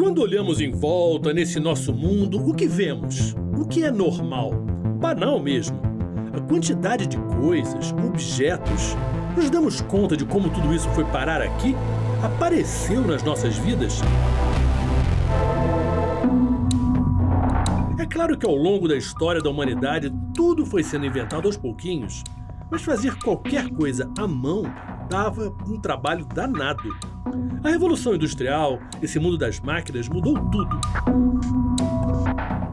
Quando olhamos em volta nesse nosso mundo, o que vemos? O que é normal? Banal mesmo. A quantidade de coisas, objetos. Nos damos conta de como tudo isso foi parar aqui? Apareceu nas nossas vidas? É claro que ao longo da história da humanidade tudo foi sendo inventado aos pouquinhos, mas fazer qualquer coisa à mão dava um trabalho danado. A Revolução Industrial, esse mundo das máquinas, mudou tudo.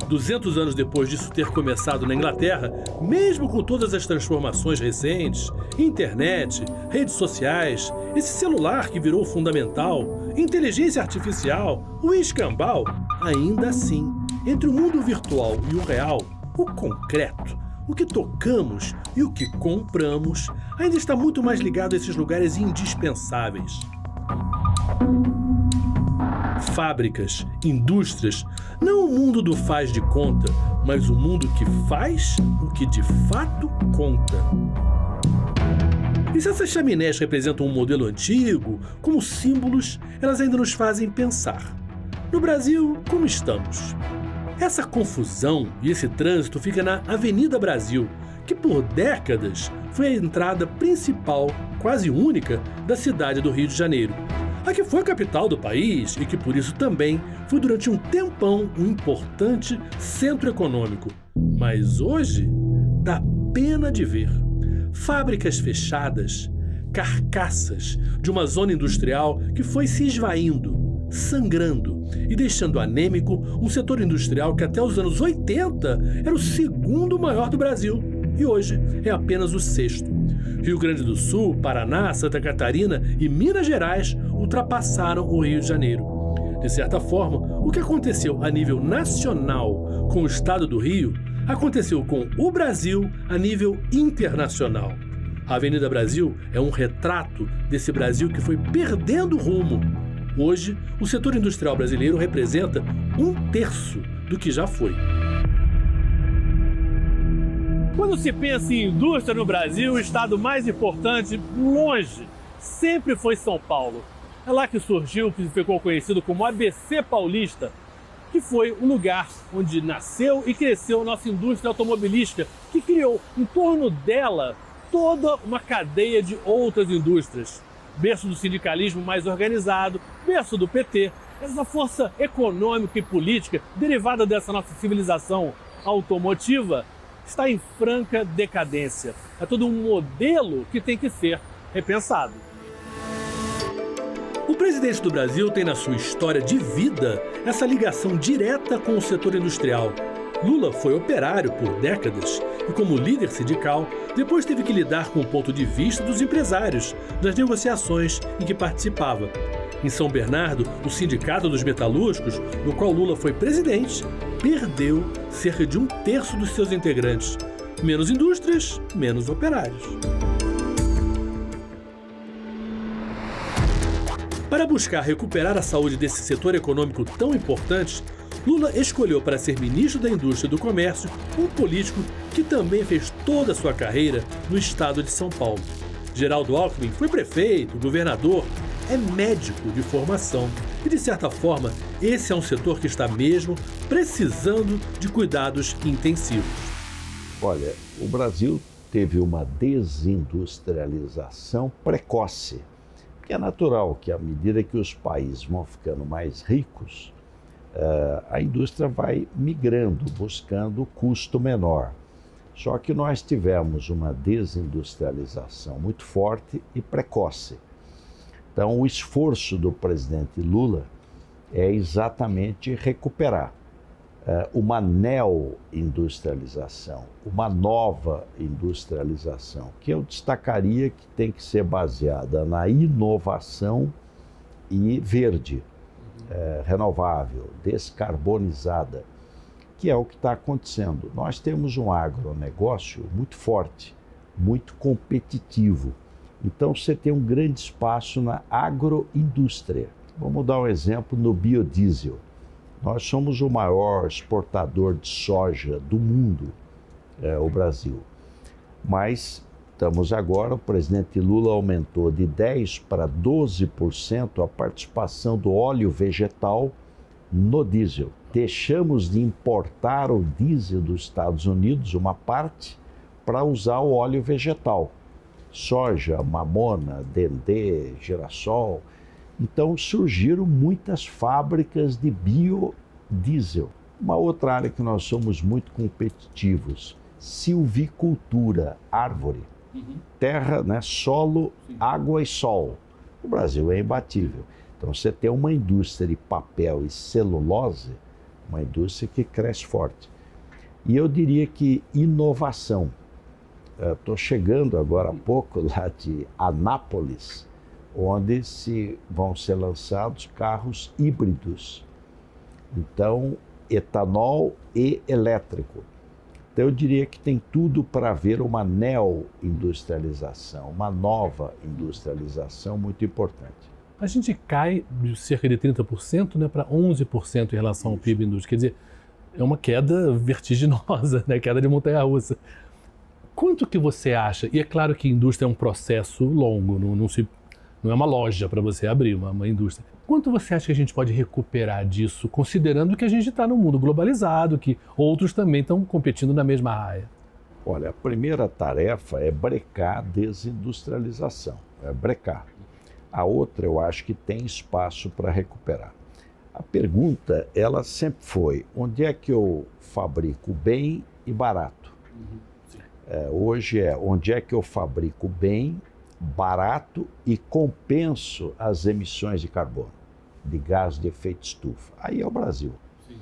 200 anos depois disso ter começado na Inglaterra, mesmo com todas as transformações recentes, internet, redes sociais, esse celular que virou fundamental, inteligência artificial, o escambau, ainda assim, entre o mundo virtual e o real, o concreto, o que tocamos e o que compramos, ainda está muito mais ligado a esses lugares indispensáveis. Fábricas, indústrias, não o mundo do faz de conta, mas o mundo que faz o que de fato conta. E se essas chaminés representam um modelo antigo, como símbolos, elas ainda nos fazem pensar. No Brasil, como estamos? Essa confusão e esse trânsito fica na Avenida Brasil, que por décadas foi a entrada principal, quase única, da cidade do Rio de Janeiro. A que foi a capital do país e que por isso também foi durante um tempão um importante centro econômico. Mas hoje dá pena de ver. Fábricas fechadas, carcaças de uma zona industrial que foi se esvaindo, sangrando e deixando anêmico um setor industrial que até os anos 80 era o segundo maior do Brasil e hoje é apenas o sexto. Rio Grande do Sul, Paraná, Santa Catarina e Minas Gerais ultrapassaram o Rio de Janeiro. De certa forma, o que aconteceu a nível nacional com o estado do Rio aconteceu com o Brasil a nível internacional. A Avenida Brasil é um retrato desse Brasil que foi perdendo rumo. Hoje, o setor industrial brasileiro representa 1/3 do que já foi. Quando se pensa em indústria no Brasil, o estado mais importante, longe, sempre foi São Paulo. É lá que surgiu, que ficou conhecido como ABC Paulista, que foi o lugar onde nasceu e cresceu a nossa indústria automobilística, que criou em torno dela toda uma cadeia de outras indústrias. Berço do sindicalismo mais organizado, berço do PT, essa força econômica e política derivada dessa nossa civilização automotiva está em franca decadência. É todo um modelo que tem que ser repensado. O presidente do Brasil tem na sua história de vida essa ligação direta com o setor industrial. Lula foi operário por décadas e, como líder sindical, depois teve que lidar com o ponto de vista dos empresários nas negociações em que participava. Em São Bernardo, o Sindicato dos Metalúrgicos, no qual Lula foi presidente, perdeu cerca de 1/3 dos seus integrantes. Menos indústrias, menos operários. Para buscar recuperar a saúde desse setor econômico tão importante, Lula escolheu para ser ministro da Indústria e do Comércio um político que também fez toda a sua carreira no estado de São Paulo. Geraldo Alckmin foi prefeito, governador, é médico de formação e, de certa forma, esse é um setor que está mesmo precisando de cuidados intensivos. Olha, o Brasil teve uma desindustrialização precoce, porque é natural que, à medida que os países vão ficando mais ricos, a indústria vai migrando, buscando custo menor. Só que nós tivemos uma desindustrialização muito forte e precoce. Então, o esforço do presidente Lula é exatamente recuperar uma neo-industrialização, uma nova industrialização, que eu destacaria que tem que ser baseada na inovação e verde, renovável, descarbonizada, que é o que está acontecendo. Nós temos um agronegócio muito forte, muito competitivo. Então você tem um grande espaço na agroindústria. Vamos dar um exemplo no biodiesel. Nós somos o maior exportador de soja do mundo, o Brasil. Mas estamos agora, o presidente Lula aumentou de 10% para 12% a participação do óleo vegetal no diesel. Deixamos de importar o diesel dos Estados Unidos, uma parte, para usar o óleo vegetal. Soja, mamona, dendê, girassol. Então surgiram muitas fábricas de biodiesel. Uma outra área que nós somos muito competitivos, silvicultura, árvore, terra, né, solo, água e sol. O Brasil é imbatível. Então você tem uma indústria de papel e celulose, uma indústria que cresce forte. E eu diria que inovação. Estou chegando agora há pouco lá de Anápolis, onde vão ser lançados carros híbridos. Então, etanol e elétrico. Então, eu diria que tem tudo para haver uma neo-industrialização, uma nova industrialização muito importante. A gente cai de cerca de 30%, né, para 11% em relação ao PIB indústria. Quer dizer, é uma queda vertiginosa, né, queda de montanha-russa. Quanto que você acha? E é claro que indústria é um processo longo, não é uma loja para você abrir uma indústria. Quanto você acha que a gente pode recuperar disso, considerando que a gente está num mundo globalizado, que outros também estão competindo na mesma raia? Olha, a primeira tarefa é brecar a desindustrialização, é brecar. A outra, eu acho que tem espaço para recuperar. A pergunta, ela sempre foi, onde é que eu fabrico bem e barato? Hoje onde é que eu fabrico bem, barato e compenso as emissões de carbono, de gás de efeito estufa. Aí é o Brasil. Sim.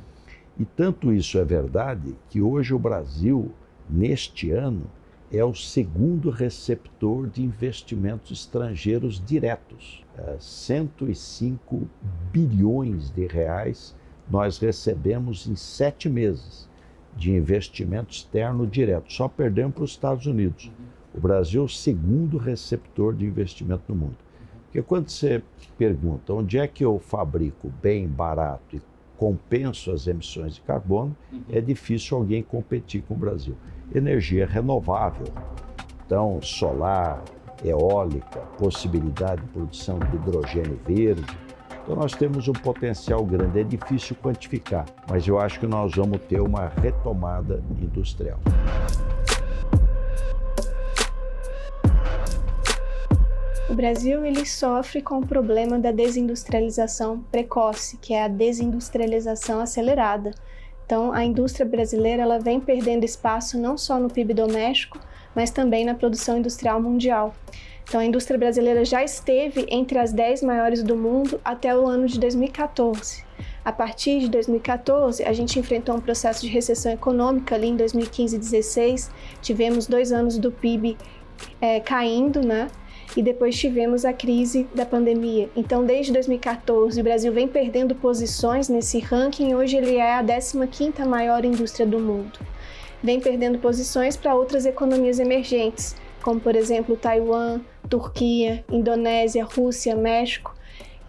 E tanto isso é verdade que hoje o Brasil, neste ano, é o segundo receptor de investimentos estrangeiros diretos. 105 bilhões de reais nós recebemos em 7 meses de investimento externo direto. Só perdemos para os Estados Unidos. O Brasil é o segundo receptor de investimento no mundo. Porque quando você pergunta onde é que eu fabrico bem, barato e compenso as emissões de carbono, é difícil alguém competir com o Brasil. Energia renovável, então solar, eólica, possibilidade de produção de hidrogênio verde. Então nós temos um potencial grande, é difícil quantificar, mas eu acho que nós vamos ter uma retomada industrial. O Brasil ele sofre com o problema da desindustrialização precoce, que é a desindustrialização acelerada. Então, a indústria brasileira ela vem perdendo espaço não só no PIB doméstico, mas também na produção industrial mundial. Então, a indústria brasileira já esteve entre as 10 maiores do mundo até o ano de 2014. A partir de 2014, a gente enfrentou um processo de recessão econômica ali em 2015 e 2016. Tivemos 2 anos do PIB caindo, né? E depois tivemos a crise da pandemia. Então, desde 2014, o Brasil vem perdendo posições nesse ranking. Hoje ele é a 15ª maior indústria do mundo. Vem perdendo posições para outras economias emergentes, como, por exemplo, Taiwan, Turquia, Indonésia, Rússia, México.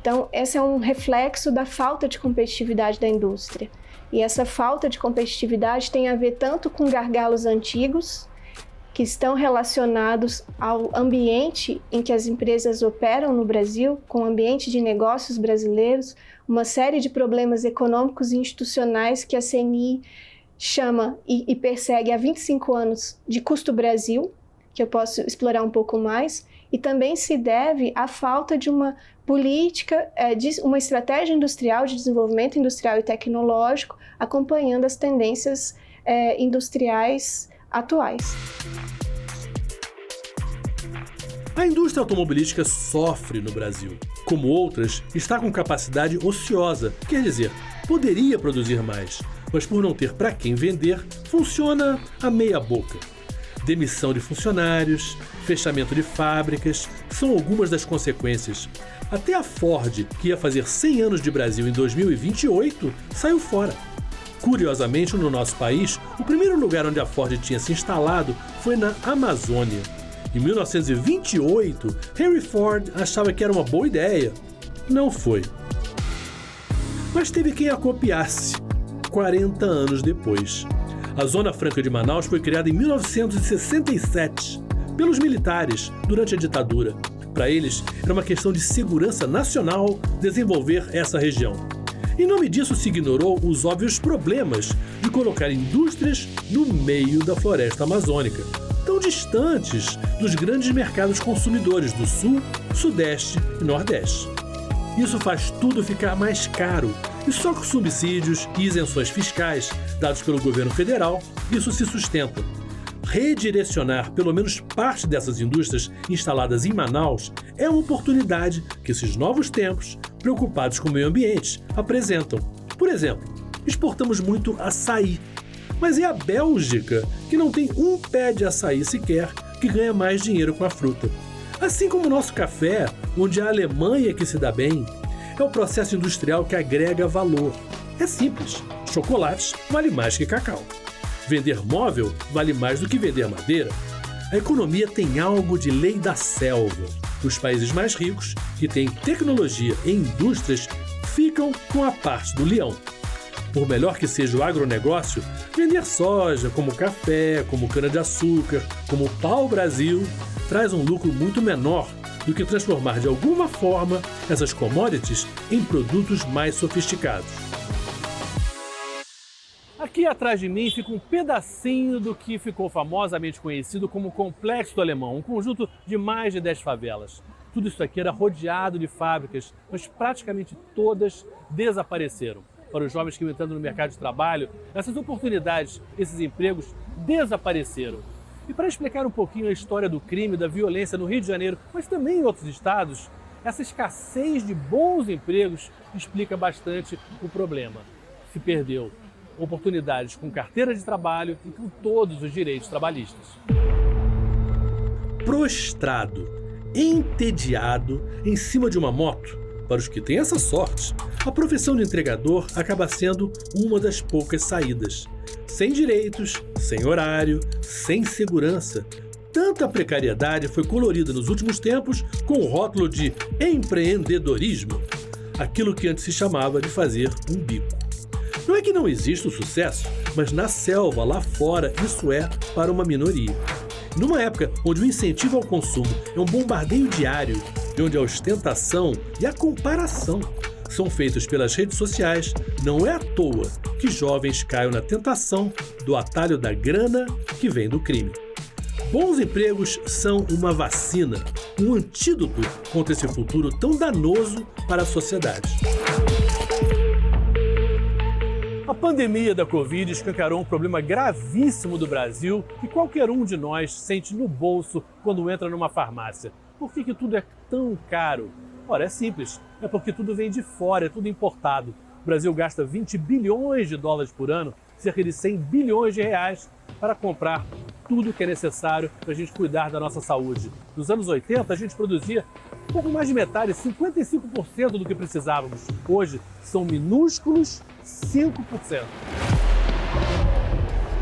Então, esse é um reflexo da falta de competitividade da indústria. E essa falta de competitividade tem a ver tanto com gargalos antigos, que estão relacionados ao ambiente em que as empresas operam no Brasil, com o ambiente de negócios brasileiros, uma série de problemas econômicos e institucionais que a CNI chama e persegue há 25 anos de custo Brasil, que eu posso explorar um pouco mais, e também se deve à falta de uma política, uma estratégia industrial de desenvolvimento industrial e tecnológico, acompanhando as tendências industriais atuais. A indústria automobilística sofre no Brasil. Como outras, está com capacidade ociosa, quer dizer, poderia produzir mais, mas por não ter para quem vender, funciona a meia boca. Demissão de funcionários, fechamento de fábricas, são algumas das consequências. Até a Ford, que ia fazer 100 anos de Brasil em 2028, saiu fora. Curiosamente, no nosso país, o primeiro lugar onde a Ford tinha se instalado foi na Amazônia. Em 1928, Henry Ford achava que era uma boa ideia. Não foi. Mas teve quem a copiasse, 40 anos depois. A Zona Franca de Manaus foi criada em 1967 pelos militares durante a ditadura. Para eles, era uma questão de segurança nacional desenvolver essa região. Em nome disso, se ignorou os óbvios problemas de colocar indústrias no meio da floresta amazônica, tão distantes dos grandes mercados consumidores do Sul, Sudeste e Nordeste. Isso faz tudo ficar mais caro e só com subsídios e isenções fiscais dados pelo governo federal, isso se sustenta. Redirecionar pelo menos parte dessas indústrias instaladas em Manaus é uma oportunidade que esses novos tempos, preocupados com o meio ambiente, apresentam. Por exemplo, exportamos muito açaí, mas é a Bélgica, que não tem um pé de açaí sequer, que ganha mais dinheiro com a fruta. Assim como o nosso café, onde a Alemanha que se dá bem, é o processo industrial que agrega valor. É simples, chocolates vale mais que cacau. Vender móvel vale mais do que vender madeira. A economia tem algo de lei da selva. Os países mais ricos, que têm tecnologia e indústrias, ficam com a parte do leão. Por melhor que seja o agronegócio, vender soja, como café, como cana-de-açúcar, como pau-brasil, traz um lucro muito menor do que transformar de alguma forma essas commodities em produtos mais sofisticados. Aqui atrás de mim fica um pedacinho do que ficou famosamente conhecido como Complexo do Alemão, um conjunto de mais de 10 favelas. Tudo isso aqui era rodeado de fábricas, mas praticamente todas desapareceram. Para os jovens que estão entrando no mercado de trabalho, essas oportunidades, esses empregos desapareceram. E para explicar um pouquinho a história do crime e da violência no Rio de Janeiro, mas também em outros estados, essa escassez de bons empregos explica bastante o problema. Se perdeu oportunidades com carteira de trabalho e com todos os direitos trabalhistas. Prostrado, entediado, em cima de uma moto, para os que têm essa sorte, a profissão de entregador acaba sendo uma das poucas saídas. Sem direitos, sem horário, sem segurança. Tanta precariedade foi colorida nos últimos tempos com o rótulo de empreendedorismo, aquilo que antes se chamava de fazer um bico. Não é que não exista o sucesso, mas na selva, lá fora, isso é para uma minoria. Numa época onde o incentivo ao consumo é um bombardeio diário e onde a ostentação e a comparação são feitos pelas redes sociais, não é à toa que jovens caiam na tentação do atalho da grana que vem do crime. Bons empregos são uma vacina, um antídoto contra esse futuro tão danoso para a sociedade. A pandemia da Covid escancarou um problema gravíssimo do Brasil que qualquer um de nós sente no bolso quando entra numa farmácia. Por que tudo é tão caro? Ora, é simples. É porque tudo vem de fora, é tudo importado. O Brasil gasta 20 bilhões de dólares por ano, cerca de 100 bilhões de reais, para comprar tudo que é necessário para a gente cuidar da nossa saúde. Nos anos 80, a gente produzia um pouco mais de metade, 55% do que precisávamos. Hoje, são minúsculos 5%.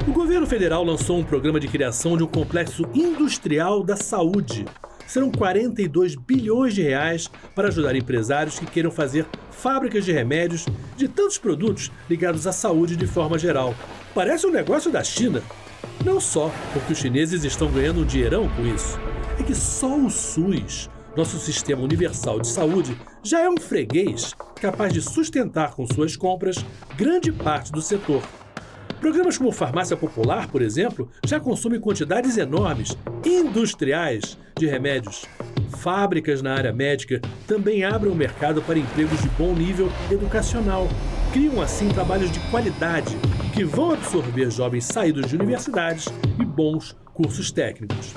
O governo federal lançou um programa de criação de um complexo industrial da saúde. Serão 42 bilhões de reais para ajudar empresários que queiram fazer fábricas de remédios de tantos produtos ligados à saúde de forma geral. Parece um negócio da China. Não só porque os chineses estão ganhando um dinheirão com isso, é que só o SUS, nosso Sistema Universal de Saúde, já é um freguês capaz de sustentar com suas compras grande parte do setor. Programas como Farmácia Popular, por exemplo, já consomem quantidades enormes, industriais, de remédios. Fábricas na área médica também abrem o mercado para empregos de bom nível educacional. Criam assim trabalhos de qualidade que vão absorver jovens saídos de universidades e bons cursos técnicos.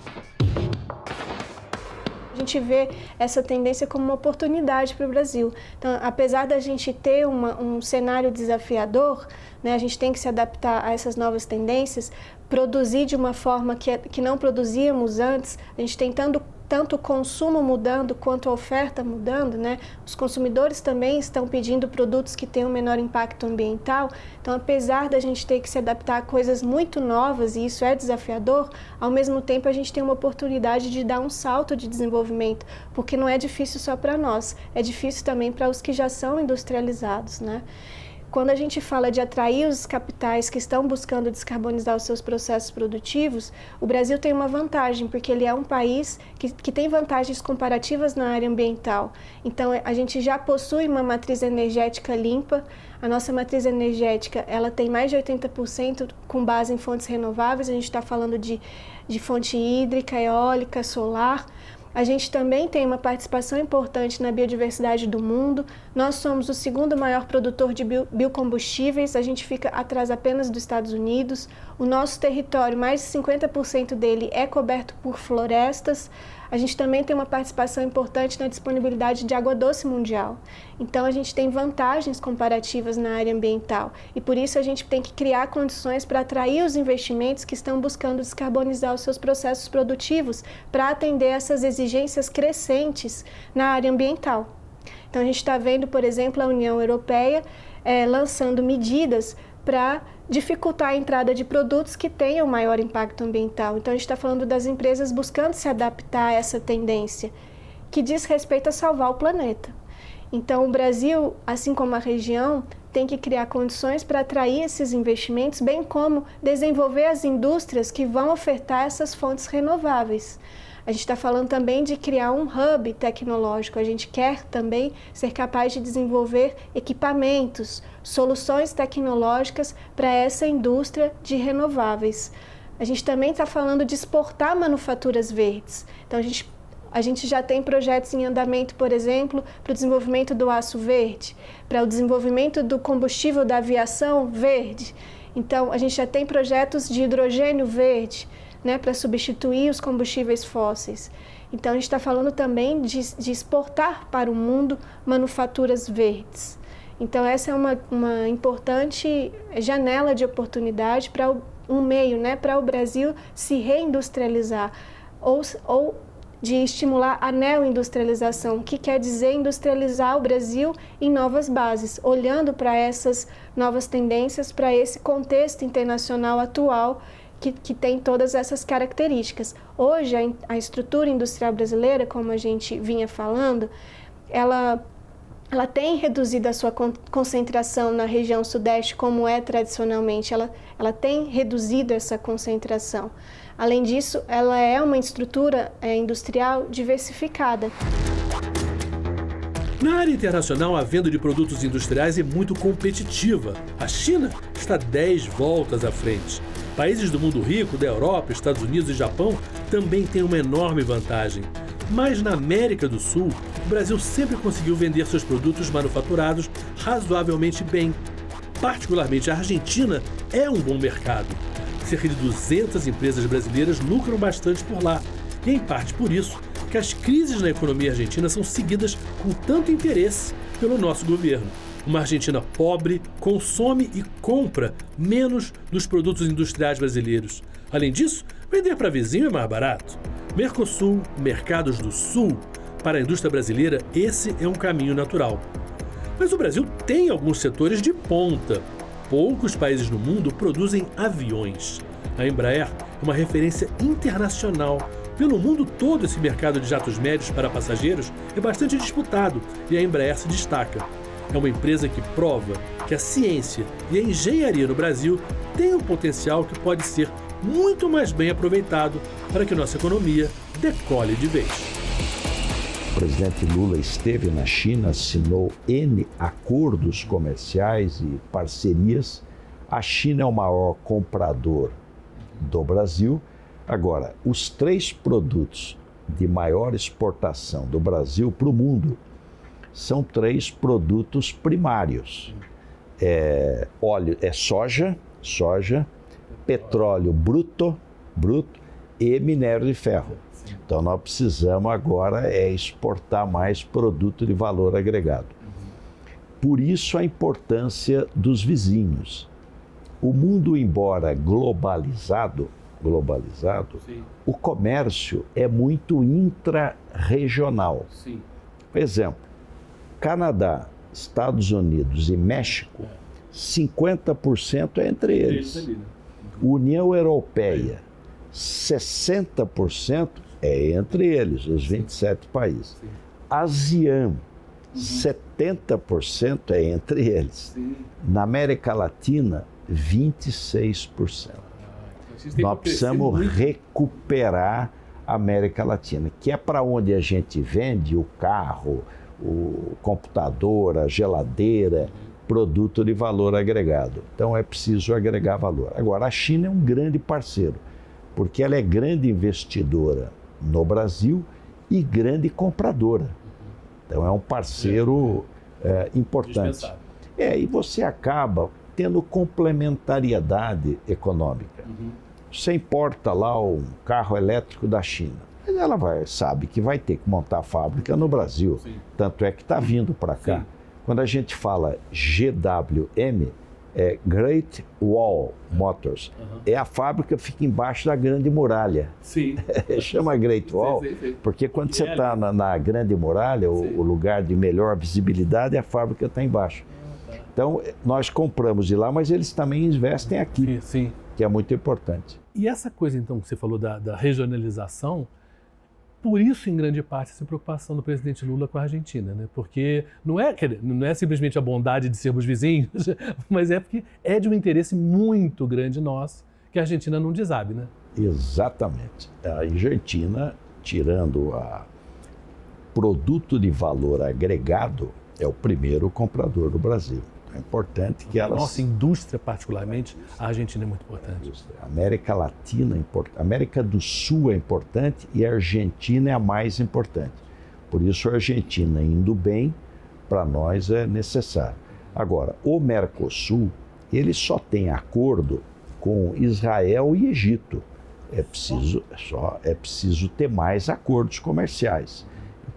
A gente vê essa tendência como uma oportunidade para o Brasil. Então, apesar da gente ter um cenário desafiador, né, a gente tem que se adaptar a essas novas tendências, produzir de uma forma que não produzíamos antes, a gente tentando tanto o consumo mudando quanto a oferta mudando, né? Os consumidores também estão pedindo produtos que tenham menor impacto ambiental. Então, apesar da gente ter que se adaptar a coisas muito novas, e isso é desafiador, ao mesmo tempo a gente tem uma oportunidade de dar um salto de desenvolvimento, porque não é difícil só para nós, é difícil também para os que já são industrializados, né? quando a gente fala de atrair os capitais que estão buscando descarbonizar os seus processos produtivos, o Brasil tem uma vantagem, porque ele é um país que tem vantagens comparativas na área ambiental. Então, a gente já possui uma matriz energética limpa. A nossa matriz energética, ela tem mais de 80% com base em fontes renováveis. A gente está falando de fonte hídrica, eólica, solar. A gente também tem uma participação importante na biodiversidade do mundo. Nós somos o segundo maior produtor de biocombustíveis, a gente fica atrás apenas dos Estados Unidos. O nosso território, mais de 50% dele é coberto por florestas. A gente também tem uma participação importante na disponibilidade de água doce mundial. Então, a gente tem vantagens comparativas na área ambiental e, por isso, a gente tem que criar condições para atrair os investimentos que estão buscando descarbonizar os seus processos produtivos para atender essas exigências crescentes na área ambiental. Então, a gente está vendo, por exemplo, a União Europeia lançando medidas para dificultar a entrada de produtos que tenham maior impacto ambiental. Então, a gente está falando das empresas buscando se adaptar a essa tendência, que diz respeito a salvar o planeta. Então, o Brasil, assim como a região, tem que criar condições para atrair esses investimentos, bem como desenvolver as indústrias que vão ofertar essas fontes renováveis. A gente está falando também de criar um hub tecnológico. A gente quer também ser capaz de desenvolver equipamentos, soluções tecnológicas para essa indústria de renováveis. A gente também está falando de exportar manufaturas verdes. Então, a gente já tem projetos em andamento, por exemplo, para o desenvolvimento do aço verde, para o desenvolvimento do combustível da aviação verde. Então, a gente já tem projetos de hidrogênio verde, para substituir os combustíveis fósseis. Então, a gente está falando também de exportar para o mundo manufaturas verdes. Então, essa é uma importante janela de oportunidade para um meio, para o Brasil se reindustrializar ou de estimular a neoindustrialização, que quer dizer industrializar o Brasil em novas bases, olhando para essas novas tendências, para esse contexto internacional atual que tem todas essas características. Hoje, a estrutura industrial brasileira, como a gente vinha falando, ela tem reduzido a sua concentração na região sudeste, como é tradicionalmente. Ela tem reduzido essa concentração. Além disso, ela é uma estrutura industrial diversificada. Na área internacional, a venda de produtos industriais é muito competitiva. A China está 10 voltas à frente. Países do mundo rico, da Europa, Estados Unidos e Japão também têm uma enorme vantagem. Mas na América do Sul, o Brasil sempre conseguiu vender seus produtos manufaturados razoavelmente bem. Particularmente a Argentina é um bom mercado. Cerca de 200 empresas brasileiras lucram bastante por lá. E é em parte por isso que as crises na economia argentina são seguidas com tanto interesse pelo nosso governo. Uma Argentina pobre consome e compra menos dos produtos industriais brasileiros. Além disso, vender para vizinho é mais barato. Mercosul, mercados do Sul. Para a indústria brasileira, esse é um caminho natural. Mas o Brasil tem alguns setores de ponta. Poucos países no mundo produzem aviões. A Embraer é uma referência internacional. Pelo mundo todo, esse mercado de jatos médios para passageiros é bastante disputado e a Embraer se destaca. É uma empresa que prova que a ciência e a engenharia no Brasil têm um potencial que pode ser muito mais bem aproveitado para que nossa economia decole de vez. O presidente Lula esteve na China, assinou N acordos comerciais e parcerias. A China é o maior comprador do Brasil. Agora, os 3 produtos de maior exportação do Brasil para o mundo são 3 produtos primários. Soja, petróleo bruto e minério de ferro. Então, nós precisamos agora exportar mais produto de valor agregado. Por isso, a importância dos vizinhos. O mundo, embora globalizado, sim, o comércio é muito intra-regional. Sim. Por exemplo, Canadá, Estados Unidos e México, 50% é entre eles. União Europeia, 60% é entre eles, os 27 países. ASEAN, 70% é entre eles. Na América Latina, 26%. Nós precisamos recuperar a América Latina, que é para onde a gente vende o carro, o computador, a geladeira, produto de valor agregado. Então é preciso agregar valor. Agora, a China é um grande parceiro, porque ela é grande investidora no Brasil e grande compradora. Então é um parceiro importante. E você acaba tendo complementariedade econômica. Você importa lá um carro elétrico da China, mas ela sabe que vai ter que montar a fábrica no Brasil. Sim. Tanto é que está vindo para cá. Sim. Quando a gente fala GWM, é Great Wall Motors. É a fábrica que fica embaixo da Grande Muralha. Sim. Chama Great Wall, porque quando você está na Grande Muralha, o lugar de melhor visibilidade, a fábrica está embaixo. Então, nós compramos de lá, mas eles também investem aqui, que é muito importante. E essa coisa, então, que você falou da regionalização, por isso, em grande parte, essa preocupação do presidente Lula com a Argentina, né? Porque não é simplesmente a bondade de sermos vizinhos, mas é porque é de um interesse muito grande nosso que a Argentina não desabe, né? Exatamente. A Argentina, tirando a produto de valor agregado, é o primeiro comprador do Brasil. É importante que ela... Nossa indústria, particularmente, a Argentina é muito importante. A América Latina é importante, a América do Sul é importante e a Argentina é a mais importante. Por isso, a Argentina indo bem, para nós é necessário. Agora, o Mercosul, ele só tem acordo com Israel e Egito. É preciso ter mais acordos comerciais.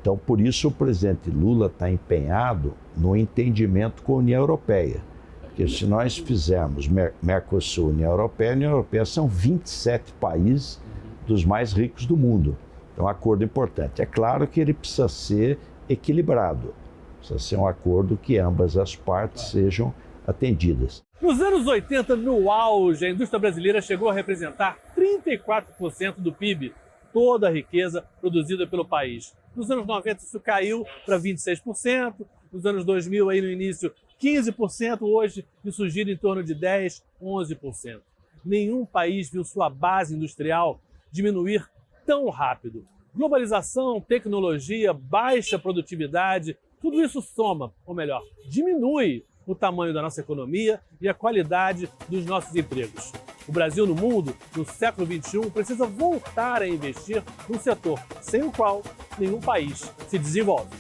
Então, por isso, o presidente Lula está empenhado no entendimento com a União Europeia. Porque se nós fizermos Mercosul e União Europeia são 27 países dos mais ricos do mundo. Então, é um acordo importante. É claro que ele precisa ser equilibrado. Precisa ser um acordo que ambas as partes sejam atendidas. Nos anos 80, no auge, a indústria brasileira chegou a representar 34% do PIB, toda a riqueza produzida pelo país. Nos anos 90 isso caiu para 26%, nos anos 2000 aí no início 15%, hoje isso gira em torno de 10%, 11%. Nenhum país viu sua base industrial diminuir tão rápido. Globalização, tecnologia, baixa produtividade, tudo isso soma, ou melhor, diminui o tamanho da nossa economia e a qualidade dos nossos empregos. O Brasil no mundo, no século XXI, precisa voltar a investir num setor sem o qual nenhum país se desenvolve.